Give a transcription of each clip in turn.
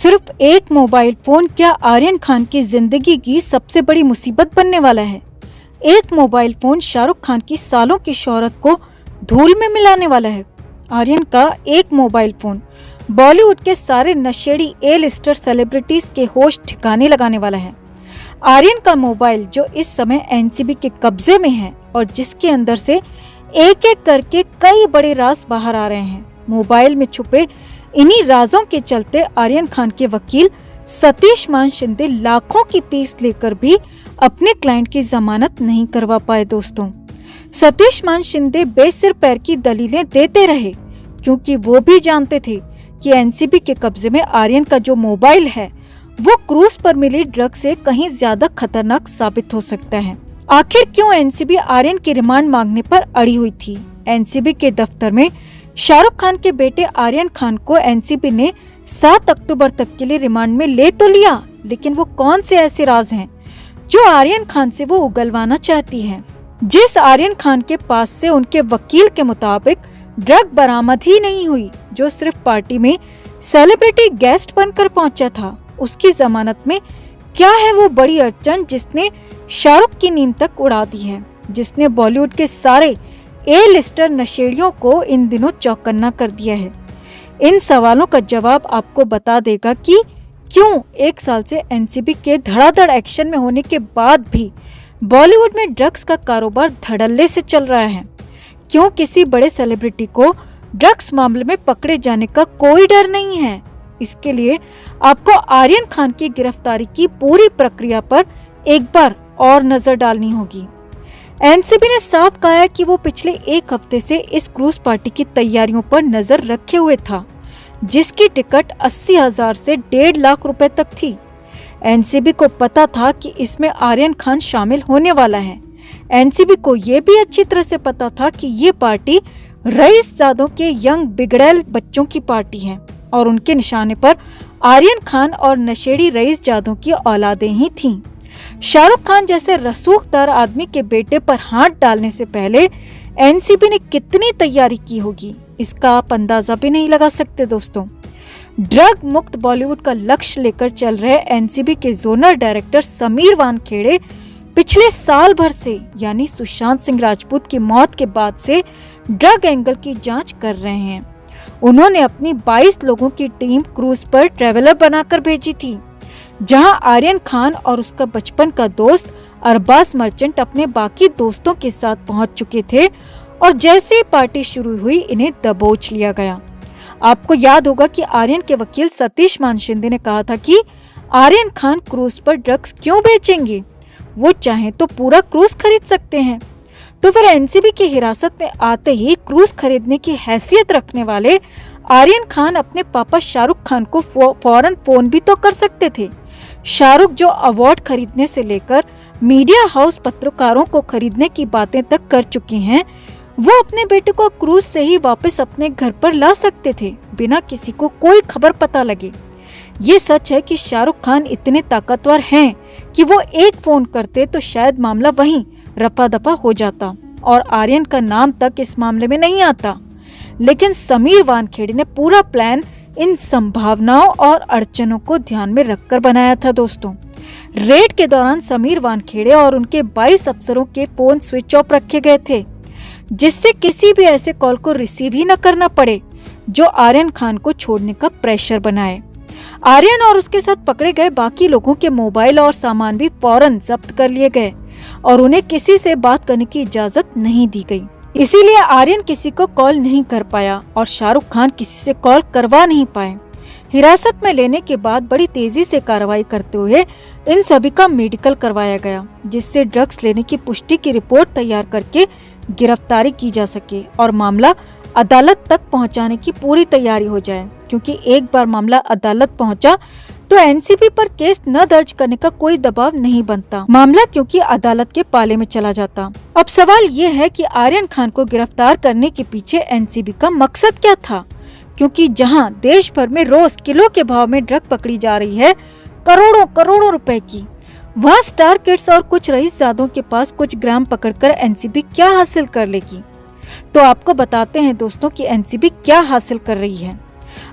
सिर्फ एक mobile phone क्या आर्यन खान की जिंदगी की सबसे बड़ी मुसीबत बनने वाला है। एक मोबाइल फोन शाहरुख खान की सालों की शोहरत को धूल में मिलाने वाला है। आर्यन का एक मोबाइल फोन बॉलीवुड के सारे नशेड़ी ए लिस्टर सेलिब्रिटीज के होश ठिकाने लगाने वाला है। आर्यन का मोबाइल जो इस समय एनसीबी के कब्जे में है और जिसके अंदर से एक एक करके कई बड़े राज बाहर आ रहे हैं। मोबाइल में छुपे इन्हीं राजों के चलते आर्यन खान के वकील सतीश मान शिंदे लाखों की फीस लेकर भी अपने क्लाइंट की जमानत नहीं करवा पाए। दोस्तों, सतीश मान शिंदे बेसिर पैर की दलीलें देते रहे क्योंकि वो भी जानते थे कि एनसीबी के कब्जे में आर्यन का जो मोबाइल है वो क्रूज पर मिली ड्रग से कहीं ज्यादा खतरनाक साबित हो सकता है। आखिर क्यों एनसीबी आर्यन की रिमांड मांगने पर अड़ी हुई थी? एनसीबी के दफ्तर में शाहरुख खान के बेटे आर्यन खान को एनसीबी ने 7 अक्टूबर तक के लिए रिमांड में ले तो लिया, लेकिन वो कौन से ऐसे राज हैं जो आर्यन खान से वो उगलवाना चाहती है? जिस आर्यन खान के पास से उनके वकील के मुताबिक ड्रग बरामद ही नहीं हुई, जो सिर्फ पार्टी में सेलिब्रिटी गेस्ट बनकर पहुंचा था, उसकी जमानत में क्या है वो बड़ी अड़चन जिसने शाहरुख की नींद तक उड़ा दी है, जिसने बॉलीवुड के सारे ए लिस्टर नशेड़ियों को इन दिनों चौकन्ना कर दिया है? इन सवालों का जवाब आपको बता देगा कि क्यों 1 साल से एनसीबी के धड़ाधड़ एक्शन में होने के बाद भी बॉलीवुड में ड्रग्स का कारोबार धड़ल्ले से चल रहा है। क्यों किसी बड़े सेलिब्रिटी को ड्रग्स मामले में पकड़े जाने का कोई डर नहीं है। इसके लिए आपको आर्यन खान की गिरफ्तारी की पूरी प्रक्रिया पर एक बार और नजर डालनी होगी। एनसीबी ने साफ कहा है कि वो पिछले 1 हफ्ते से इस क्रूज पार्टी की तैयारियों पर नजर रखे हुए था, जिसकी टिकट 80,000 से 1.5 लाख रुपए तक थी। एनसीबी को पता था कि इसमें आर्यन खान शामिल होने वाला है। एनसीबी को ये भी अच्छी तरह से पता था कि ये पार्टी रईसजादों के यंग बिगड़ैल बच्चों की पार्टी है और उनके निशाने पर आर्यन खान और नशेड़ी रईसजादों की औलादें ही थीं। शाहरुख खान जैसे रसूखदार आदमी के बेटे पर हाथ डालने से पहले एनसीबी ने कितनी तैयारी की होगी, इसका आप अंदाजा भी नहीं लगा सकते। दोस्तों, ड्रग मुक्त बॉलीवुड का लक्ष्य लेकर चल रहे एनसीबी के जोनल डायरेक्टर समीर वानखेड़े पिछले साल भर से यानी सुशांत सिंह राजपूत की मौत के बाद से ड्रग एंगल की जांच कर रहे हैं। उन्होंने अपनी 22 लोगों की टीम क्रूज पर ट्रेवलर बनाकर भेजी थी, जहां आर्यन खान और उसका बचपन का दोस्त अरबाज मर्चेंट अपने बाकी दोस्तों के साथ पहुंच चुके थे और जैसे ही पार्टी शुरू हुई इन्हें दबोच लिया गया। आपको याद होगा कि आर्यन के वकील सतीश मान शिंदे ने कहा था कि आर्यन खान क्रूज पर ड्रग्स क्यों बेचेंगे, वो चाहे तो पूरा क्रूज खरीद सकते हैं। तो फिर एनसीबी की हिरासत में आते ही क्रूज खरीदने की हैसियत रखने वाले आर्यन खान अपने पापा शाहरुख खान को फौरन फोन भी तो कर सकते थे। शाहरुख जो अवार्ड खरीदने से लेकर मीडिया हाउस पत्रकारों को खरीदने की बातें तक कर चुके हैं, वो अपने बेटे को क्रूज से ही वापस अपने घर पर ला सकते थे बिना किसी को कोई खबर पता लगे। ये सच है कि शाहरुख खान इतने ताकतवर हैं कि वो एक फोन करते तो शायद मामला वहीं रफा दफा हो जाता और आर्यन का नाम तक इस मामले में नहीं आता। लेकिन समीर वानखेड़े ने पूरा प्लान इन संभावनाओं और अड़चनों को ध्यान में रखकर बनाया था। दोस्तों, रेड के दौरान समीर वानखेड़े और उनके 22 अफसरों के फोन स्विच ऑफ रखे गए थे, जिससे किसी भी ऐसे कॉल को रिसीव ही न करना पड़े जो आर्यन खान को छोड़ने का प्रेशर बनाए। आर्यन और उसके साथ पकड़े गए बाकी लोगों के मोबाइल और सामान भी फौरन जब्त कर लिए गए और उन्हें किसी से बात करने की इजाजत नहीं दी गई। इसीलिए आर्यन किसी को कॉल नहीं कर पाया और शाहरुख खान किसी से कॉल करवा नहीं पाए। हिरासत में लेने के बाद बड़ी तेजी से कार्रवाई करते हुए इन सभी का मेडिकल करवाया गया, जिससे ड्रग्स लेने की पुष्टि की रिपोर्ट तैयार करके गिरफ्तारी की जा सके और मामला अदालत तक पहुंचाने की पूरी तैयारी हो जाए, क्योंकि एक बार मामला अदालत पहुंचा तो एनसीबी पर केस न दर्ज करने का कोई दबाव नहीं बनता, मामला क्योंकि अदालत के पाले में चला जाता। अब सवाल ये है कि आर्यन खान को गिरफ्तार करने के पीछे एनसीबी का मकसद क्या था, क्योंकि जहां देश भर में रोज किलो के भाव में ड्रग पकड़ी जा रही है करोड़ों करोड़ों रुपए की, वहाँ स्टार किड्स और कुछ रईसजादों के पास कुछ ग्राम पकड़कर एनसीबी क्या हासिल कर लेगी। तो आपको बताते हैं दोस्तों कि एनसीबी क्या हासिल कर रही है।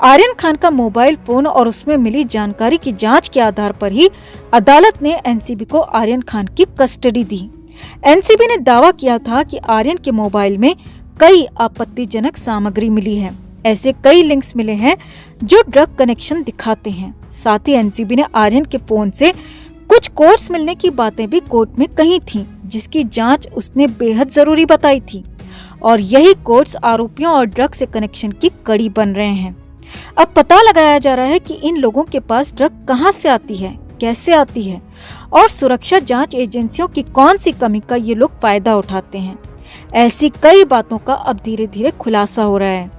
आर्यन खान का मोबाइल फोन और उसमें मिली जानकारी की जांच के आधार पर ही अदालत ने एनसीबी को आर्यन खान की कस्टडी दी। एनसीबी ने दावा किया था कि आर्यन के मोबाइल में कई आपत्तिजनक सामग्री मिली है। ऐसे कई लिंक्स मिले हैं जो ड्रग कनेक्शन दिखाते हैं। साथ ही एनसीबी ने आर्यन के फोन से कुछ कोड्स मिलने की बातें भी कोर्ट में कही थी, जिसकी जांच उसने बेहद जरूरी बताई थी और यही कोड्स आरोपियों और ड्रग से कनेक्शन की कड़ी बन रहे हैं। अब पता लगाया जा रहा है कि इन लोगों के पास ड्रग कहां से आती है, कैसे आती है और सुरक्षा जांच एजेंसियों की कौन सी कमी का ये लोग फायदा उठाते हैं। ऐसी कई बातों का अब धीरे धीरे खुलासा हो रहा है।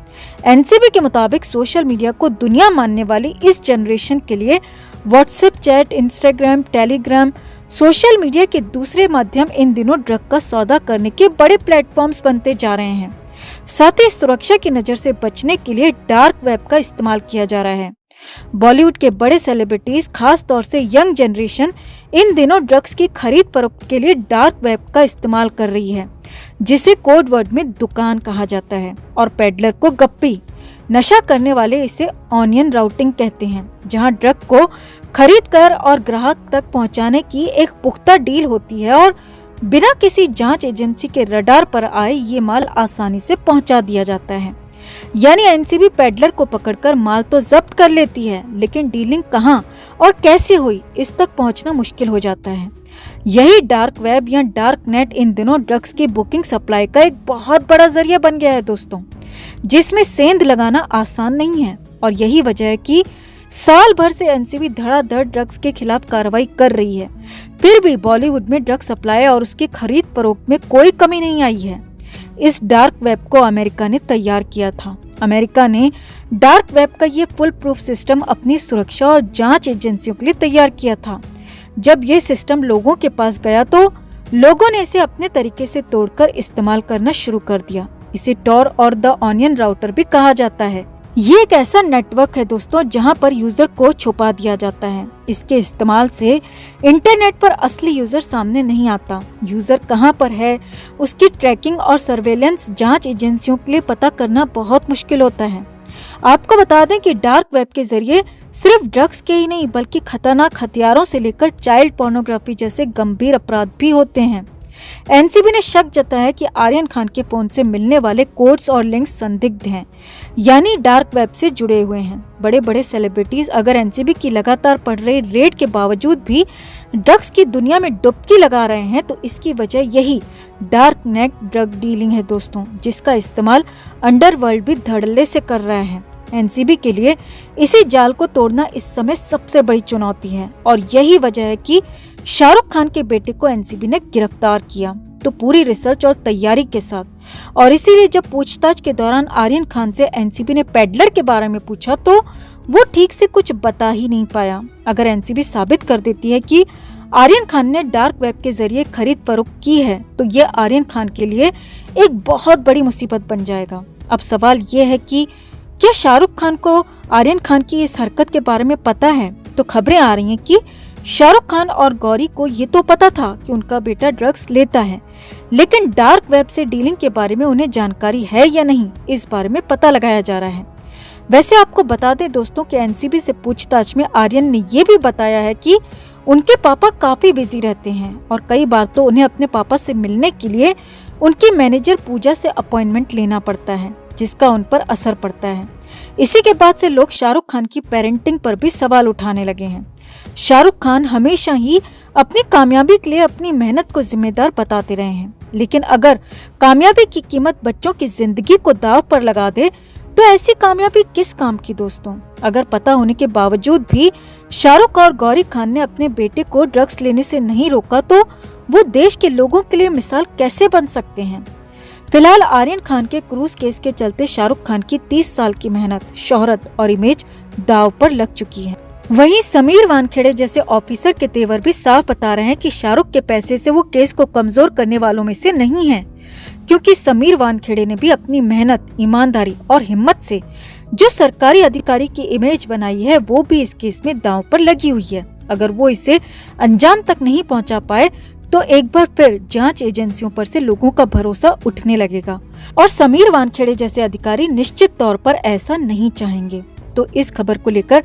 एनसीबी के मुताबिक सोशल मीडिया को दुनिया मानने वाली इस जनरेशन के लिए WhatsApp chat, Instagram, Telegram, social media के दूसरे माध्यम इन दिनों ड्रग का सौदा करने के बड़े प्लेटफॉर्म्स बनते जा रहे हैं। साथ ही सुरक्षा की नजर से बचने के लिए डार्क वेब का इस्तेमाल किया जा रहा है। बॉलीवुड के बड़े सेलिब्रिटीज, खास तौर से यंग जनरेशन, इन दिनों ड्रग्स की खरीद फरोख्त के लिए डार्क वेब का इस्तेमाल कर रही है, जिसे कोड वर्ड में दुकान कहा जाता है और पेडलर को गप्पी। नशा करने वाले इसे ऑनियन राउटिंग कहते हैं, जहां ड्रग को खरीद कर और ग्राहक तक पहुंचाने की एक पुख्ता डील होती है और बिना किसी जांच एजेंसी के रडार पर आए ये माल आसानी से पहुंचा दिया जाता है। यानी एनसीबी पेडलर को पकड़कर माल तो जब्त कर लेती है, लेकिन डीलिंग कहां और कैसे हुई इस तक पहुंचना मुश्किल हो जाता है। यही डार्क वेब या डार्क नेट इन दिनों ड्रग्स की बुकिंग सप्लाई का एक बहुत बड़ा जरिया बन गया है दोस्तों, जिसमें सेंध लगाना आसान नहीं है। और यही वजह है कि साल भर से एनसीबी धड़ाधड़ ड्रग्स के खिलाफ कार्रवाई कर रही है, फिर भी बॉलीवुड में ड्रग सप्लाई और उसकी खरीद फरोख्त में कोई कमी नहीं आई है। इस डार्क वेब को अमेरिका ने तैयार किया था। अमेरिका ने डार्क वेब का ये फुल प्रूफ सिस्टम अपनी सुरक्षा और जांच एजेंसियों के लिए तैयार किया था। जब ये सिस्टम लोगों के पास गया तो लोगों ने इसे अपने तरीके से तोड़कर इस्तेमाल करना शुरू कर दिया। इसे टॉर और द ऑनियन राउटर भी कहा जाता है। ये एक ऐसा नेटवर्क है दोस्तों, जहां पर यूजर को छुपा दिया जाता है। इसके इस्तेमाल से इंटरनेट पर असली यूजर सामने नहीं आता। यूजर कहां पर है, उसकी ट्रैकिंग और सर्वेलेंस जांच एजेंसियों के लिए पता करना बहुत मुश्किल होता है। आपको बता दें कि डार्क वेब के जरिए सिर्फ ड्रग्स के ही नहीं, बल्कि खतरनाक हथियारों से लेकर चाइल्ड पोर्नोग्राफी जैसे गंभीर अपराध भी होते हैं। एनसीबी ने शक जताया है कि आर्यन खान के फोन से मिलने वाले कोड्स और लिंक्स संदिग्ध हैं, यानी डार्क वेब से जुड़े हुए हैं। बड़े बड़े सेलिब्रिटीज अगर एनसीबी की लगातार बढ़ रही रेड के बावजूद भी ड्रग्स की दुनिया में डुबकी लगा रहे हैं, तो इसकी वजह यही डार्क नेट ड्रग डीलिंग है दोस्तों, जिसका इस्तेमाल अंडरवर्ल्ड भी धड़ल्ले से कर रहा है। एनसीबी के लिए इसी जाल को तोड़ना इस समय सबसे बड़ी चुनौती है और यही वजह है कि शाहरुख खान के बेटे को एनसीबी ने गिरफ्तार किया, तो पूरी रिसर्च और तैयारी के साथ। और इसीलिए जब पूछताछ के दौरान आर्यन खान से एनसीबी ने पेडलर के बारे में पूछा तो वो ठीक से कुछ बता ही नहीं पाया। अगर एनसीबी साबित कर देती है कि आर्यन खान ने डार्क वेब के जरिए खरीद फरोख्त की है, तो ये आर्यन खान के लिए एक बहुत बड़ी मुसीबत बन जाएगा। अब सवाल ये है कि क्या शाहरुख खान को आर्यन खान की इस हरकत के बारे में पता है? तो खबरें आ रही हैं कि शाहरुख खान और गौरी को ये तो पता था कि उनका बेटा ड्रग्स लेता है, लेकिन डार्क वेब से डीलिंग के बारे में उन्हें जानकारी है या नहीं, इस बारे में पता लगाया जा रहा है। वैसे आपको बता दें दोस्तों कि एनसीबी से पूछताछ में आर्यन ने ये भी बताया है कि उनके पापा काफी बिजी रहते हैं और कई बार तो उन्हें अपने पापा से मिलने के लिए उनकी मैनेजर पूजा से अपॉइंटमेंट लेना पड़ता है, जिसका उन पर असर पड़ता है। इसी के बाद से लोग शाहरुख खान की पेरेंटिंग पर भी सवाल उठाने लगे हैं। शाहरुख खान हमेशा ही अपनी कामयाबी के लिए अपनी मेहनत को जिम्मेदार बताते रहे हैं, लेकिन अगर कामयाबी की कीमत बच्चों की जिंदगी को दांव पर लगा दे तो ऐसी कामयाबी किस काम की दोस्तों। अगर पता होने के बावजूद भी शाहरुख और गौरी खान ने अपने बेटे को ड्रग्स लेने से नहीं रोका तो वो देश के लोगों के लिए मिसाल कैसे बन सकते हैं। फिलहाल आर्यन खान के क्रूज केस के चलते शाहरुख खान की 30 साल की मेहनत, शोहरत और इमेज दांव पर लग चुकी है। वहीं समीर वानखेड़े जैसे ऑफिसर के तेवर भी साफ बता रहे हैं कि शाहरुख के पैसे से वो केस को कमजोर करने वालों में से नहीं है, क्योंकि समीर वानखेड़े ने भी अपनी मेहनत, ईमानदारी और हिम्मत से जो सरकारी अधिकारी की इमेज बनाई है वो भी इस केस में दांव पर लगी हुई है। अगर वो इसे अंजाम तक नहीं पहुंचा पाए तो एक बार फिर जांच एजेंसियों पर से लोगों का भरोसा उठने लगेगा और समीर वानखेड़े जैसे अधिकारी निश्चित तौर पर ऐसा नहीं चाहेंगे। तो इस खबर को लेकर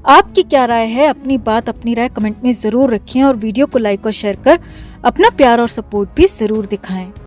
आपकी क्या राय है? अपनी राय कमेंट में जरूर रखें और वीडियो को लाइक और शेयर कर अपना प्यार और सपोर्ट भी जरूर दिखाएं।